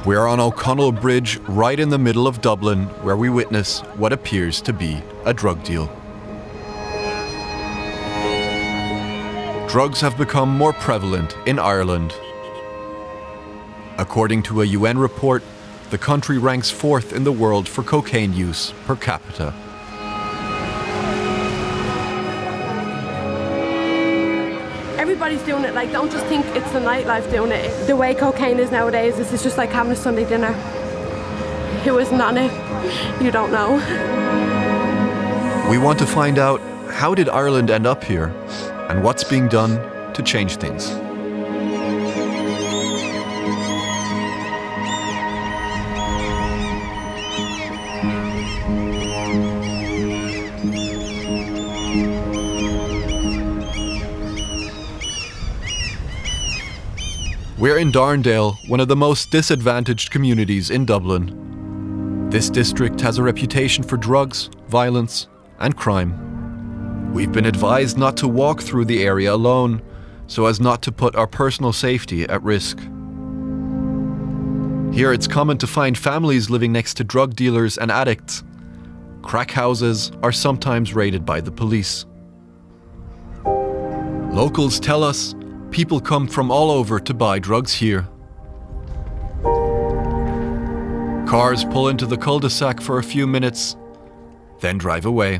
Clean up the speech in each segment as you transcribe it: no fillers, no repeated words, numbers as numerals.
We're on O'Connell Bridge, right in the middle of Dublin, where we witness what appears to be a drug deal. Drugs have become more prevalent in Ireland. According to a UN report, the country ranks 4th in the world for cocaine use per capita. Everybody's doing it, like, don't just think it's the nightlife doing it. The way cocaine is nowadays, this is just like having a Sunday dinner. Who isn't on it? You don't know. We want to find out, how did Ireland end up here? And what's being done to change things? We're in Darndale, one of the most disadvantaged communities in Dublin. This district has a reputation for drugs, violence, and crime. We've been advised not to walk through the area alone, so as not to put our personal safety at risk. Here it's common to find families living next to drug dealers and addicts. Crack houses are sometimes raided by the police. Locals tell us people come from all over to buy drugs here. Cars pull into the cul-de-sac for a few minutes, then drive away.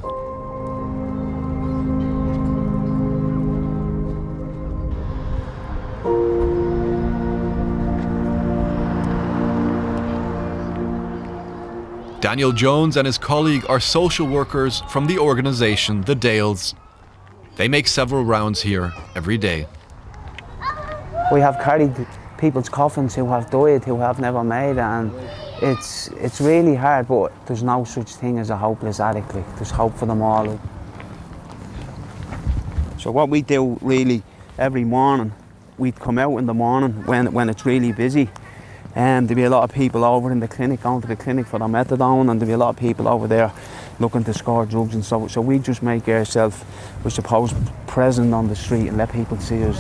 Daniel Jones and his colleague are social workers from the organisation The Dales. They make several rounds here every day. We have carried people's coffins who have died, who have never made it, and it's really hard, but there's no such thing as a hopeless addict. There's hope for them all. So what we do really every morning, we'd come out in the morning when it's really busy, and there'd be a lot of people over in the clinic, going to the clinic for their methadone, and there'd be a lot of people over there looking to score drugs and so we just make ourselves, we suppose, present on the street and let people see us.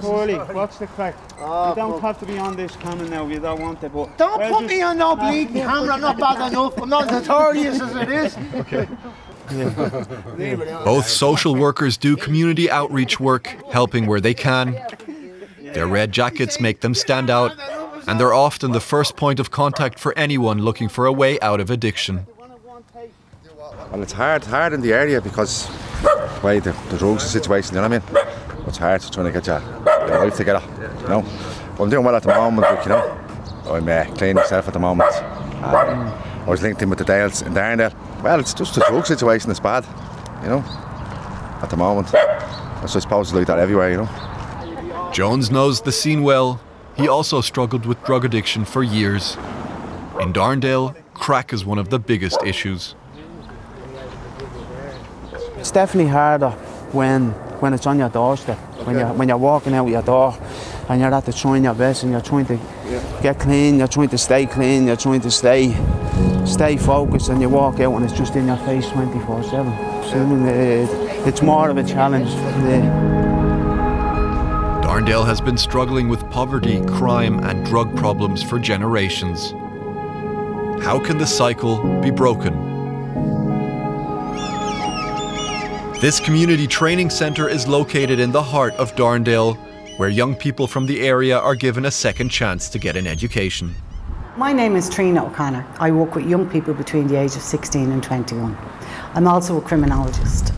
Curly, what's the crack? You don't have to be on this camera now if you don't want it, but... Don't put me on no bleeding camera, I'm not bad enough, I'm not notorious as it is. Okay. Both social workers do community outreach work, helping where they can. Their red jackets make them stand out, and they're often the first point of contact for anyone looking for a way out of addiction. Well, it's hard in the area because the drugs situation, you know what I mean? It's hard trying to get your life together, you know? Well, I'm doing well at the moment, but, you know, I'm clean myself at the moment. I was linked in with the Dales in Darndale. Well, it's just the drug situation that's bad, you know, at the moment. So I suppose it's like that everywhere, you know? Jones knows the scene well. He also struggled with drug addiction for years. In Darndale, crack is one of the biggest issues. It's definitely harder when it's on your doorstep, when you're walking out your door and you're at the trying your best and you're trying to get clean, you're trying to stay clean, you're trying to stay focused, and you walk out and it's just in your face 24/7. So it's more of a challenge. Darndale has been struggling with poverty, crime and drug problems for generations. How can the cycle be broken? This community training centre is located in the heart of Darndale, where young people from the area are given a second chance to get an education. My name is Trina O'Connor. I work with young people between the age of 16 and 21. I'm also a criminologist.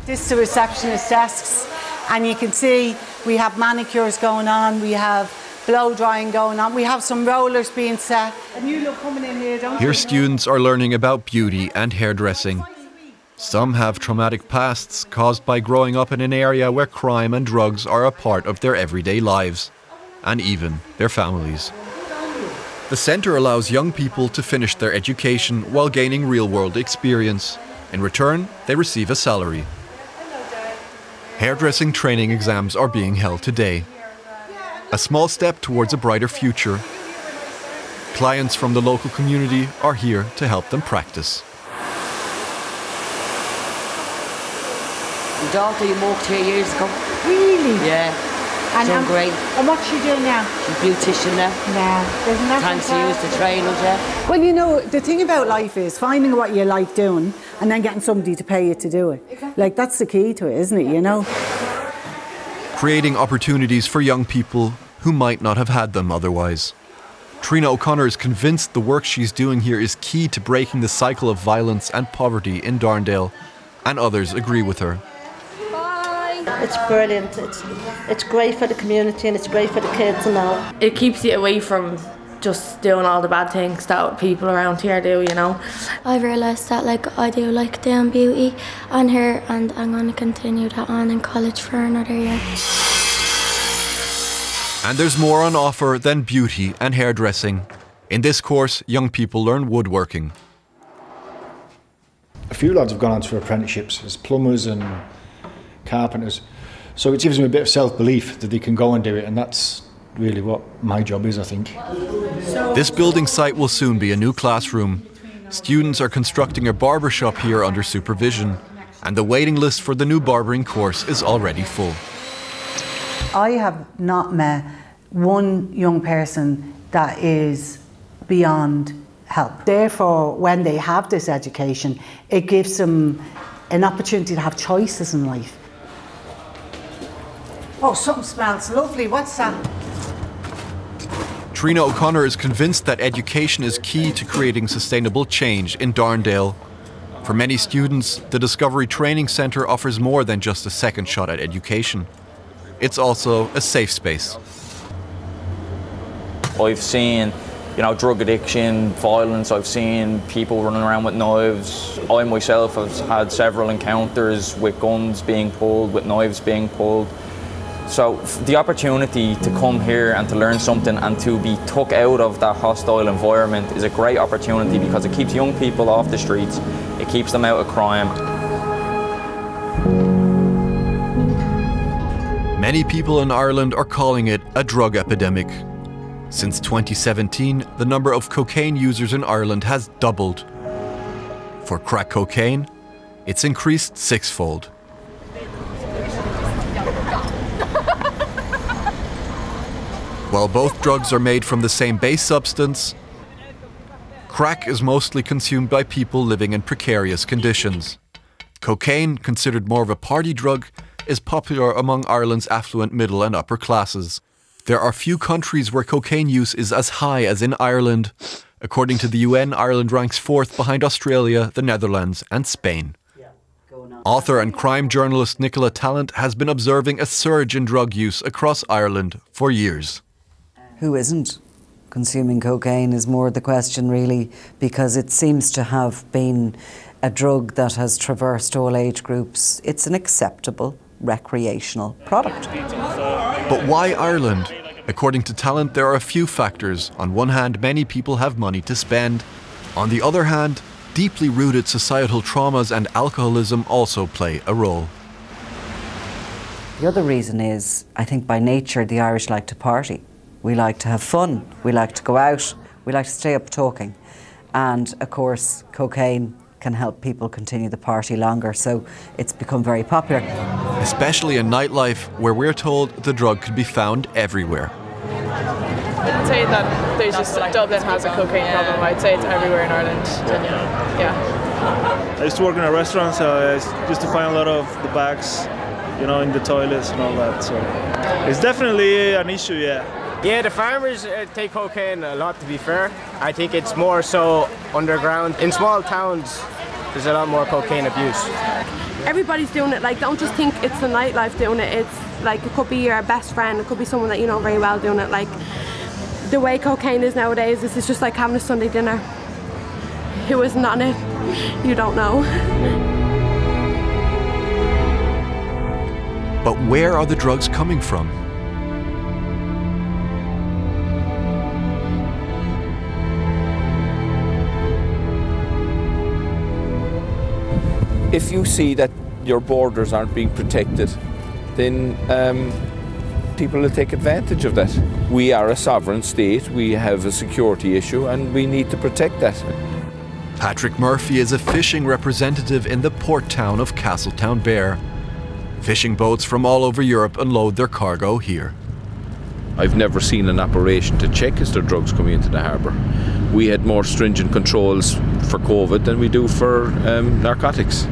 This is the receptionist desks, and you can see we have manicures going on, we have blow drying going on, we have some rollers being set. And you look coming in here, don't you? Here students are learning about beauty and hairdressing. Some have traumatic pasts caused by growing up in an area where crime and drugs are a part of their everyday lives, and even their families. The centre allows young people to finish their education while gaining real-world experience. In return, they receive a salary. Hairdressing training exams are being held today. A small step towards a brighter future. Clients from the local community are here to help them practice. Daughter, you moved here years ago. Really? Yeah. And, doing great. And what's she doing now? She's beautician now. Nah, isn't that Thanks to use the trainers, yeah. Well, you know, the thing about life is finding what you like doing and then getting somebody to pay you to do it. Exactly. Like, that's the key to it, isn't it, you know? Creating opportunities for young people who might not have had them otherwise. Trina O'Connor is convinced the work she's doing here is key to breaking the cycle of violence and poverty in Darndale, and others agree with her. It's brilliant. It's great for the community and it's great for the kids and all. It keeps you away from just doing all the bad things that people around here do, you know. I've realised that I do like doing beauty and hair, and I'm going to continue that on in college for another year. And there's more on offer than beauty and hairdressing. In this course, young people learn woodworking. A few lads have gone on for apprenticeships as plumbers and carpenters, so it gives them a bit of self-belief that they can go and do it, and that's really what my job is, I think. This building site will soon be a new classroom. Students are constructing a barber shop here under supervision, and the waiting list for the new barbering course is already full. I have not met one young person that is beyond help. Therefore, when they have this education, it gives them an opportunity to have choices in life. Oh, something smells lovely. What's that? Trina O'Connor is convinced that education is key to creating sustainable change in Darndale. For many students, the Discovery Training Centre offers more than just a second shot at education. It's also a safe space. I've seen, drug addiction, violence. I've seen people running around with knives. I myself have had several encounters with guns being pulled, with knives being pulled. So the opportunity to come here and to learn something and to be took out of that hostile environment is a great opportunity because it keeps young people off the streets, it keeps them out of crime. Many people in Ireland are calling it a drug epidemic. Since 2017, the number of cocaine users in Ireland has doubled. For crack cocaine, it's increased sixfold. While both drugs are made from the same base substance, crack is mostly consumed by people living in precarious conditions. Cocaine, considered more of a party drug, is popular among Ireland's affluent middle and upper classes. There are few countries where cocaine use is as high as in Ireland. According to the UN, Ireland ranks 4th behind Australia, the Netherlands and Spain. Author and crime journalist Nicola Tallant has been observing a surge in drug use across Ireland for years. Who isn't consuming cocaine is more the question, really, because it seems to have been a drug that has traversed all age groups. It's an acceptable recreational product. But why Ireland? According to Tallant, there are a few factors. On one hand, many people have money to spend. On the other hand, deeply rooted societal traumas and alcoholism also play a role. The other reason is, I think by nature, the Irish like to party. We like to have fun, we like to go out, we like to stay up talking. And of course, cocaine can help people continue the party longer, so it's become very popular. Especially in nightlife, where we're told the drug could be found everywhere. I'd say that there's just Dublin has a cocaine problem. I'd say it's everywhere in Ireland. Yeah. I used to work in a restaurant, so I used to find a lot of the bags, in the toilets and all that. So it's definitely an issue, yeah. Yeah, the farmers take cocaine a lot, to be fair. I think it's more so underground. In small towns, there's a lot more cocaine abuse. Everybody's doing it. Don't just think it's the nightlife doing it. It's it could be your best friend, it could be someone that you know very well doing it. The way cocaine is nowadays, this is just like having a Sunday dinner. Who isn't on it? You don't know. But where are the drugs coming from? If you see that your borders aren't being protected, then people will take advantage of that. We are a sovereign state, we have a security issue, and we need to protect that. Patrick Murphy is a fishing representative in the port town of Castletownbere. Fishing boats from all over Europe unload their cargo here. I've never seen an operation to check is there drugs coming into the harbour. We had more stringent controls for COVID than we do for narcotics.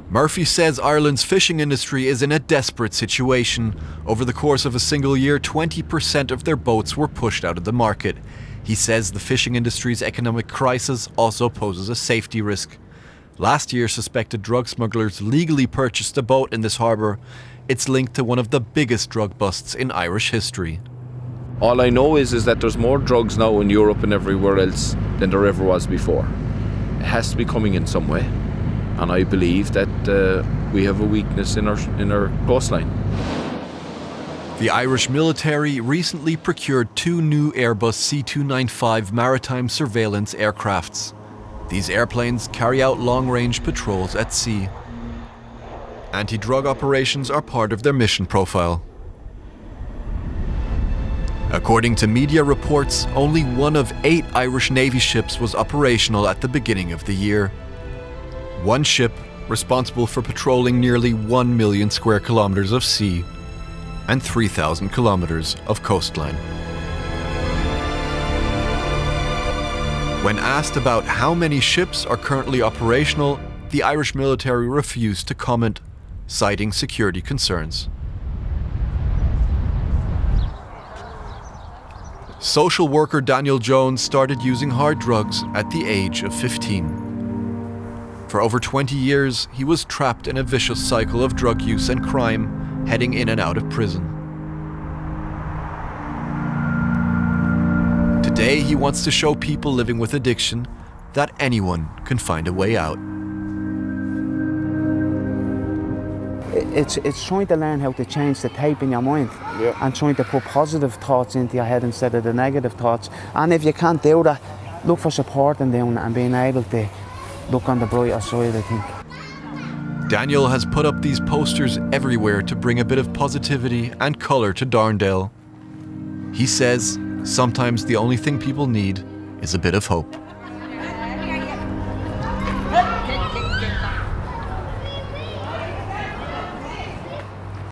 Murphy says Ireland's fishing industry is in a desperate situation. Over the course of a single year, 20% of their boats were pushed out of the market. He says the fishing industry's economic crisis also poses a safety risk. Last year, suspected drug smugglers legally purchased a boat in this harbour. It's linked to one of the biggest drug busts in Irish history. All I know is that there's more drugs now in Europe and everywhere else than there ever was before. It has to be coming in some way. And I believe that we have a weakness in our coastline. The Irish military recently procured 2 new Airbus C-295 maritime surveillance aircrafts. These airplanes carry out long-range patrols at sea. Anti-drug operations are part of their mission profile. According to media reports, only 1 of 8 Irish Navy ships was operational at the beginning of the year. 1 ship responsible for patrolling nearly 1 million square kilometers of sea and 3,000 kilometers of coastline. When asked about how many ships are currently operational, the Irish military refused to comment, citing security concerns. Social worker Daniel Jones started using hard drugs at the age of 15. For over 20 years, he was trapped in a vicious cycle of drug use and crime, heading in and out of prison. Today, he wants to show people living with addiction that anyone can find a way out. It's trying to learn how to change the tape in your mind and trying to put positive thoughts into your head instead of the negative thoughts. And if you can't do that, look for support in doing it and being able to look on the brighter side, I think. Daniel has put up these posters everywhere to bring a bit of positivity and colour to Darndale. He says sometimes the only thing people need is a bit of hope.